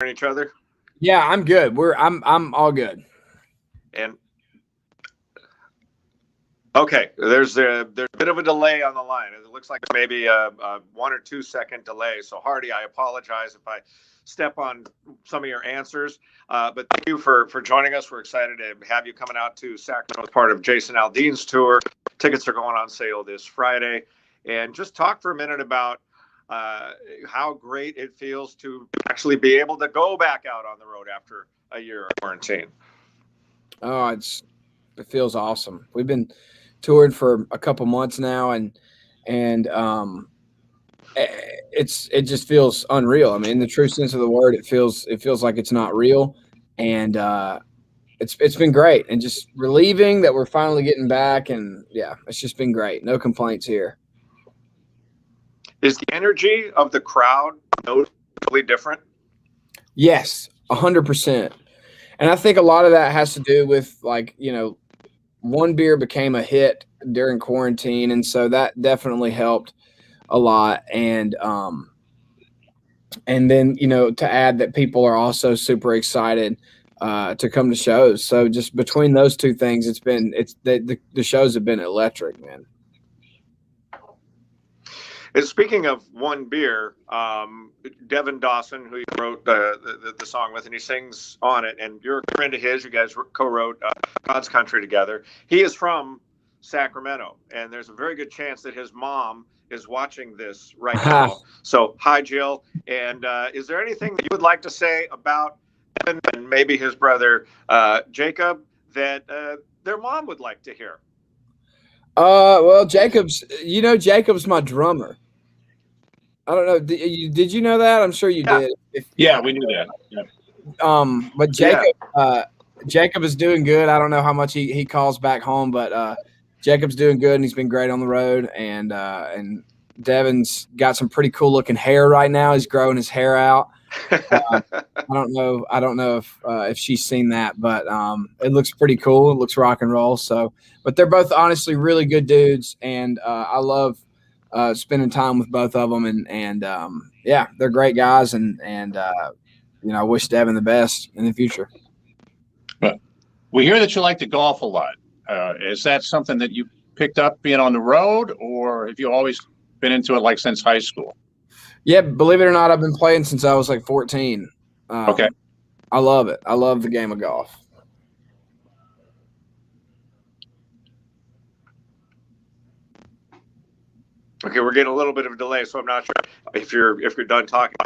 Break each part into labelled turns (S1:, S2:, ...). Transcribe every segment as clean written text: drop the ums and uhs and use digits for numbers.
S1: each other?
S2: Yeah, I'm good. I'm all good.
S1: And okay, there's a bit of a delay on the line. It looks like maybe a 1 or 2 second delay. So Hardy, I apologize if I step on some of your answers. But thank you for joining us. We're excited to have you coming out to Sacramento as part of Jason Aldean's tour. Tickets are going on sale this Friday. And just talk for a minute about how great it feels to actually be able to go back out on the road after a year of quarantine.
S2: Oh, it feels awesome. We've been touring for a couple months now, and it just feels unreal. I mean, in the true sense of the word, it feels like it's not real, and it's been great, and just relieving that we're finally getting back, and yeah, it's just been great. No complaints here.
S1: Is the energy of the crowd noticeably different?
S2: Yes, 100%. And I think a lot of that has to do with, like, one beer became a hit during quarantine, and so that definitely helped a lot. And then, to add that people are also super excited to come to shows. So just between those two things, the shows have been electric, man.
S1: And speaking of one beer, Devin Dawson, who you wrote the song with, and he sings on it, and you're a friend of his. You guys co-wrote God's Country together. He is from Sacramento, and there's a very good chance that his mom is watching this right now. So, hi, Jill. And is there anything that you would like to say about Devin and maybe his brother Jacob that their mom would like to hear?
S2: Well, Jacob's my drummer. I don't know. Did you know that? I'm sure you
S1: Yeah.
S2: did.
S3: Yeah, we knew that. Yeah.
S2: But Jacob is doing good. I don't know how much he calls back home, but Jacob's doing good, and he's been great on the road. And Devin's got some pretty cool looking hair right now. He's growing his hair out. I don't know if she's seen that, but it looks pretty cool. It looks rock and roll. So, but they're both honestly really good dudes, and I love spending time with both of them. And yeah, they're great guys, and I wish Devin the best in the future.
S3: But we hear that you like to golf a lot. Is that something that you picked up being on the road, or have you always been into it like since high school?
S2: Yeah, believe it or not, I've been playing since I was like 14.
S3: Okay.
S2: I love it. I love the game of golf.
S1: Okay, we're getting a little bit of a delay, so I'm not sure if you're done talking.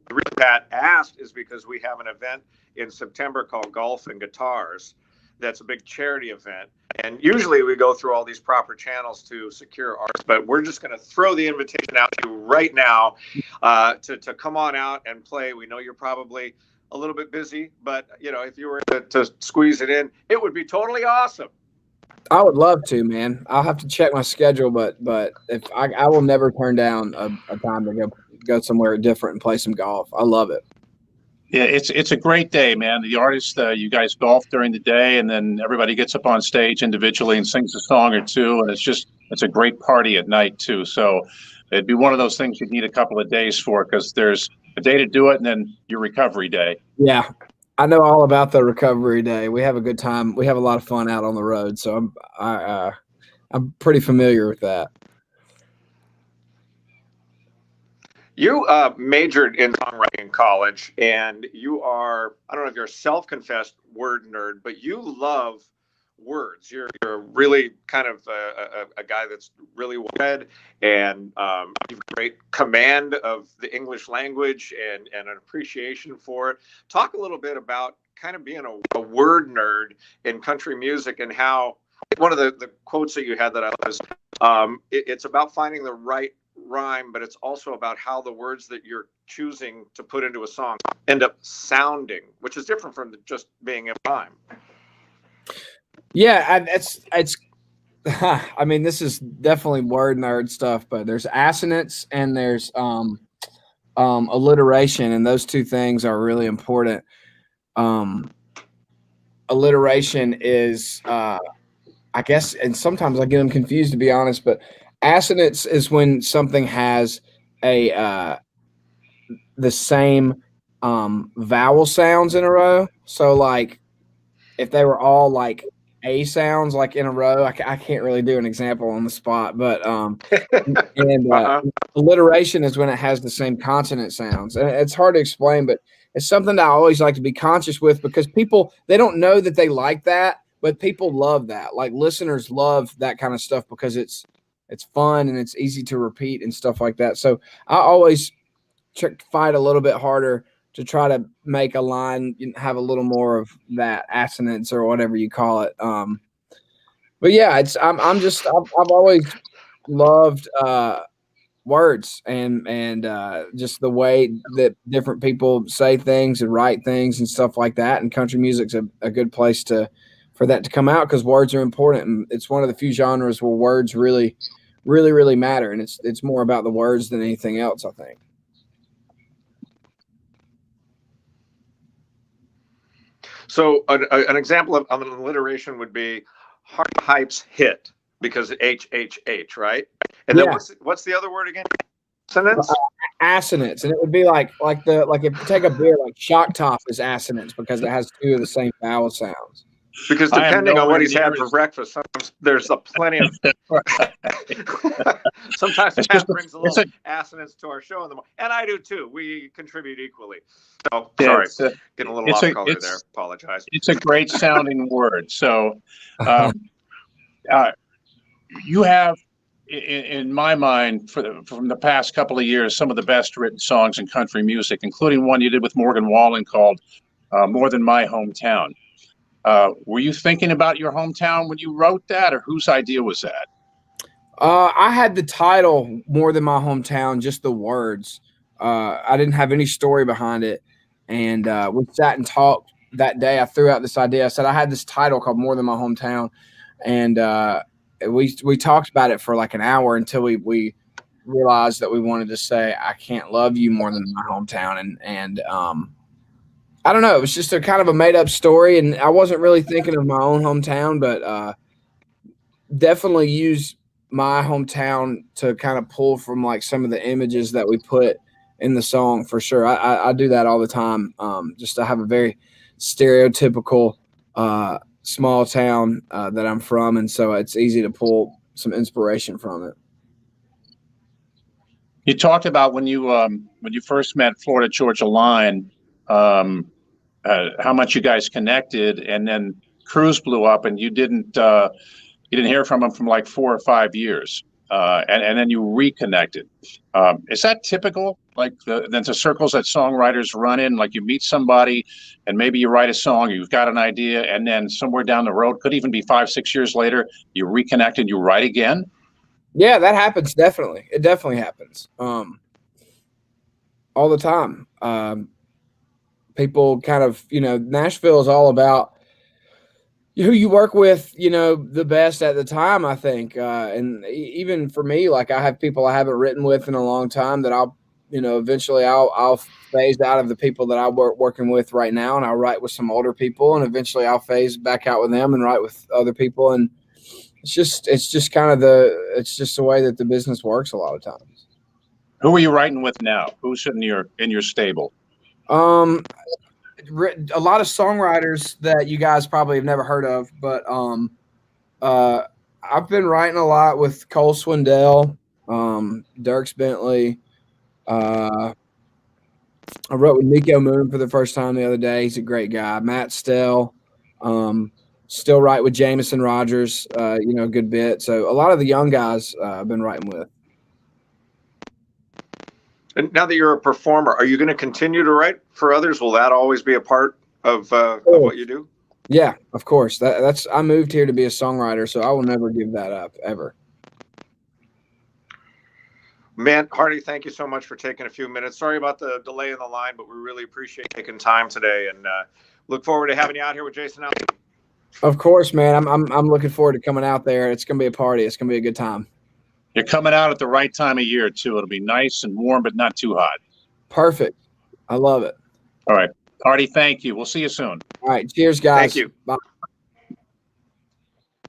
S1: The reason Pat asked is because we have an event in September called Golf and Guitars. That's a big charity event, and usually we go through all these proper channels to secure ours. But we're just going to throw the invitation out to you right now to come on out and play. We know you're probably a little bit busy, but if you were to squeeze it in, it would be totally awesome.
S2: I would love to, man. I'll have to check my schedule, but if I will never turn down a time to go somewhere different and play some golf. I love it.
S3: Yeah, it's a great day, man. The artists, you guys golf during the day, and then everybody gets up on stage individually and sings a song or two, and it's a great party at night too. So it'd be one of those things you'd need a couple of days for, because there's a day to do it, and then your recovery day.
S2: Yeah, I know all about the recovery day. We have a good time. We have a lot of fun out on the road, so I'm pretty familiar with that.
S1: You majored in songwriting in college, and you are, I don't know if you're a self-confessed word nerd, but you love words. You're really kind of a guy that's really well read, and you've great command of the English language and an appreciation for it. Talk a little bit about kind of being a word nerd in country music, and how one of the quotes that you had that I love is, it's about finding the right rhyme, but it's also about how the words that you're choosing to put into a song end up sounding, which is different from just being a rhyme.
S2: Yeah, it's I mean, this is definitely word nerd stuff, but there's assonance and there's alliteration, and those two things are really important. Alliteration is I guess, and sometimes I get them confused, to be honest, but assonance is when something has the same vowel sounds in a row. So like if they were all like A sounds like in a row, I can't really do an example on the spot, but and
S1: Uh-huh.
S2: alliteration is when it has the same consonant sounds, and it's hard to explain, but it's something that I always like to be conscious with because people they don't know that they like that, but people love that. Like listeners love that kind of stuff because it's fun and it's easy to repeat and stuff like that. So I always fight a little bit harder to try to make a line have a little more of that assonance or whatever you call it. But yeah, I've always loved words and just the way that different people say things and write things and stuff like that. And country music's a good place for that to come out because words are important. And it's one of the few genres where words really matter. And it's more about the words than anything else, I think.
S1: So an example of an alliteration would be Hardy Hype's hit because HHH, right? And then
S2: Yeah.
S1: what's the other word again? Assonance?
S2: Assonance, and it would be like if you take a beer, like Shock Top is assonance because it has two of the same vowel sounds.
S1: Because
S3: I am
S1: depending on
S3: nowhere
S1: what he's had
S3: near
S1: for
S3: as-
S1: breakfast, sometimes there's a plenty of. Sometimes
S3: It's
S1: Pat
S3: just a-
S1: brings a
S3: it's
S1: little assonance to our show in the morning, and I do too. We contribute equally. So
S3: Yeah,
S1: sorry,
S3: it's a-
S1: getting a little
S3: it's
S1: off
S3: a-
S1: color
S3: it's-
S1: there. Apologize.
S3: It's a great sounding word. So, you have, in my mind, from the past couple of years, some of the best written songs in country music, including one you did with Morgan Wallen called "More Than My Hometown." Were you thinking about your hometown when you wrote that, or whose idea was that?
S2: I had the title More Than My Hometown, just the words. I didn't have any story behind it. And we sat and talked that day. I threw out this idea. I said, I had this title called More Than My Hometown. And we talked about it for like an hour until we realized that we wanted to say, I can't love you more than my hometown. And I don't know. It was just a kind of a made up story. And I wasn't really thinking of my own hometown, but definitely use my hometown to kind of pull from like some of the images that we put in the song for sure. I do that all the time. Just to have a very stereotypical small town that I'm from, and so it's easy to pull some inspiration from it.
S3: You talked about when you first met Florida Georgia Line, how much you guys connected, and then Cruz blew up, and you didn't hear from him from like 4 or 5 years, and then you reconnected. Is that typical? Like the circles that songwriters run in, like you meet somebody, and maybe you write a song, you've got an idea, and then somewhere down the road, could even be 5, 6 years later, you reconnect and you write again.
S2: Yeah, that happens. Definitely. It definitely happens. All the time. People kind of, Nashville is all about who you work with, the best at the time, I think. And even for me, like I have people I haven't written with in a long time that eventually I'll phase out of the people that I'm working with right now, and I'll write with some older people, and eventually I'll phase back out with them and write with other people. And it's just the way that the business works a lot of times.
S3: Who are you writing with now? Who's in your stable?
S2: A lot of songwriters that you guys probably have never heard of, but I've been writing a lot with Cole Swindell, Dierks Bentley. I wrote with Nico Moon for the first time the other day. He's a great guy. Matt Stell. Still write with Jameson Rogers, a good bit. So a lot of the young guys I've been writing with.
S1: And now that you're a performer, are you going to continue to write for others? Will that always be a part of what you do?
S2: Yeah, of course. That's I moved here to be a songwriter, so I will never give that up ever.
S1: Man, Hardy, thank you so much for taking a few minutes. Sorry about the delay in the line, but we really appreciate taking time today, and look forward to having you out here with Jason Aldean.
S2: Of course, man. I'm looking forward to coming out there. It's gonna be a party. It's gonna be a good time.
S3: You're coming out at the right time of year too. It'll be nice and warm, but not too hot.
S2: Perfect. I love it.
S3: All right, Hardy. Thank you. We'll see you soon.
S2: All right. Cheers, guys.
S1: Thank you.
S2: Bye.